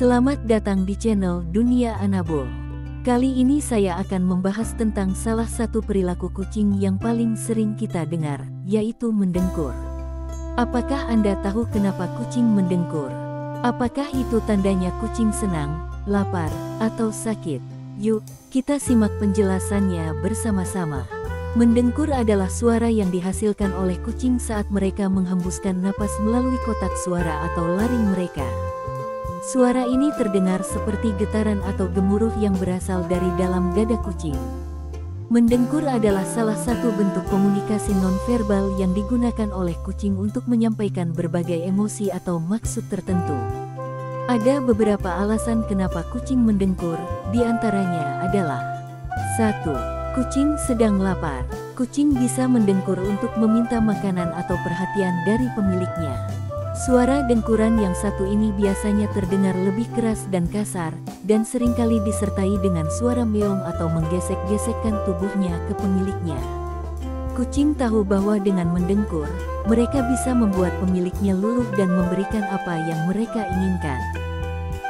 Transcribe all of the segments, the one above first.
Selamat datang di channel Dunia Anabul. Kali ini saya akan membahas tentang salah satu perilaku kucing yang paling sering kita dengar, yaitu mendengkur. Apakah Anda tahu kenapa kucing mendengkur? Apakah itu tandanya kucing senang, lapar, atau sakit? Yuk, kita simak penjelasannya bersama-sama. Mendengkur adalah suara yang dihasilkan oleh kucing saat mereka menghembuskan napas melalui kotak suara atau laring mereka. Suara ini terdengar seperti getaran atau gemuruh yang berasal dari dalam dada kucing. Mendengkur adalah salah satu bentuk komunikasi nonverbal yang digunakan oleh kucing untuk menyampaikan berbagai emosi atau maksud tertentu. Ada beberapa alasan kenapa kucing mendengkur, di antaranya adalah 1. Kucing sedang lapar. Kucing bisa mendengkur untuk meminta makanan atau perhatian dari pemiliknya. Suara dengkuran yang satu ini biasanya terdengar lebih keras dan kasar, dan seringkali disertai dengan suara meong atau menggesek-gesekkan tubuhnya ke pemiliknya. Kucing tahu bahwa dengan mendengkur, mereka bisa membuat pemiliknya luluh dan memberikan apa yang mereka inginkan.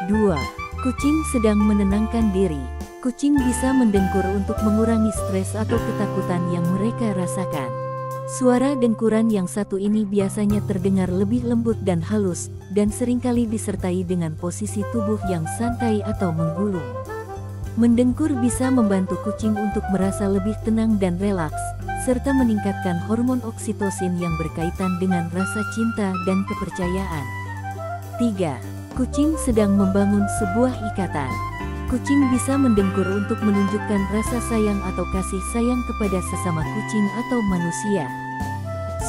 2. Kucing sedang menenangkan diri. Kucing bisa mendengkur untuk mengurangi stres atau ketakutan yang mereka rasakan. Suara dengkuran yang satu ini biasanya terdengar lebih lembut dan halus, dan seringkali disertai dengan posisi tubuh yang santai atau menggulung. Mendengkur bisa membantu kucing untuk merasa lebih tenang dan relaks, serta meningkatkan hormon oksitosin yang berkaitan dengan rasa cinta dan kepercayaan. 3. Kucing sedang membangun sebuah ikatan. Kucing bisa mendengkur untuk menunjukkan rasa sayang atau kasih sayang kepada sesama kucing atau manusia.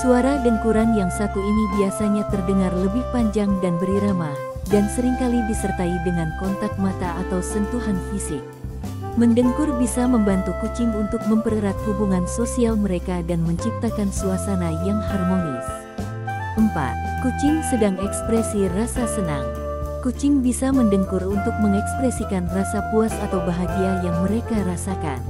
Suara dengkuran yang satu ini biasanya terdengar lebih panjang dan berirama, dan seringkali disertai dengan kontak mata atau sentuhan fisik. Mendengkur bisa membantu kucing untuk mempererat hubungan sosial mereka dan menciptakan suasana yang harmonis. 4. Kucing sedang ekspresi rasa senang. Kucing bisa mendengkur untuk mengekspresikan rasa puas atau bahagia yang mereka rasakan.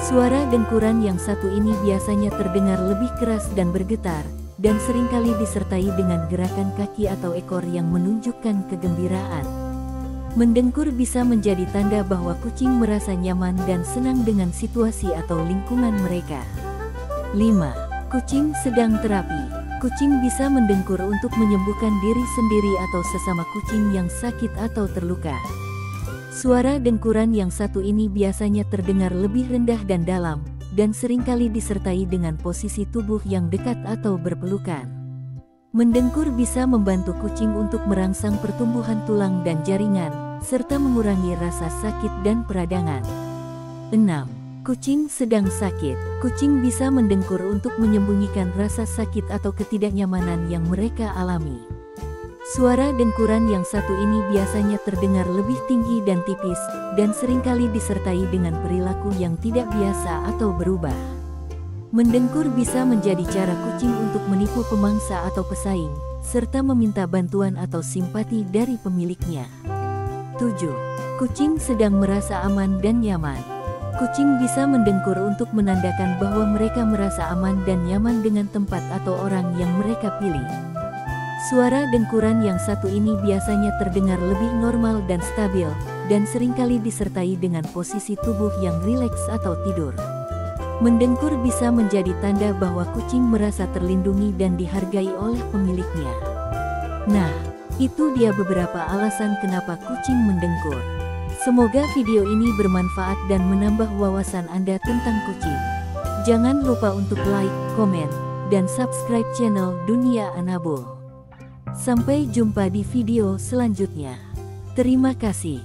Suara dengkuran yang satu ini biasanya terdengar lebih keras dan bergetar, dan seringkali disertai dengan gerakan kaki atau ekor yang menunjukkan kegembiraan. Mendengkur bisa menjadi tanda bahwa kucing merasa nyaman dan senang dengan situasi atau lingkungan mereka. 5. Kucing sedang terapi. Kucing bisa mendengkur untuk menyembuhkan diri sendiri atau sesama kucing yang sakit atau terluka. Suara dengkuran yang satu ini biasanya terdengar lebih rendah dan dalam, dan seringkali disertai dengan posisi tubuh yang dekat atau berpelukan. Mendengkur bisa membantu kucing untuk merangsang pertumbuhan tulang dan jaringan, serta mengurangi rasa sakit dan peradangan. 6. Kucing sedang sakit. Kucing bisa mendengkur untuk menyembunyikan rasa sakit atau ketidaknyamanan yang mereka alami. Suara dengkuran yang satu ini biasanya terdengar lebih tinggi dan tipis, dan seringkali disertai dengan perilaku yang tidak biasa atau berubah. Mendengkur bisa menjadi cara kucing untuk menipu pemangsa atau pesaing, serta meminta bantuan atau simpati dari pemiliknya. 7. Kucing sedang merasa aman dan nyaman. Kucing bisa mendengkur untuk menandakan bahwa mereka merasa aman dan nyaman dengan tempat atau orang yang mereka pilih. Suara dengkuran yang satu ini biasanya terdengar lebih normal dan stabil, dan seringkali disertai dengan posisi tubuh yang rileks atau tidur. Mendengkur bisa menjadi tanda bahwa kucing merasa terlindungi dan dihargai oleh pemiliknya. Nah, itu dia beberapa alasan kenapa kucing mendengkur. Semoga video ini bermanfaat dan menambah wawasan Anda tentang kucing. Jangan lupa untuk like, komen, dan subscribe channel Dunia Anabul. Sampai jumpa di video selanjutnya. Terima kasih.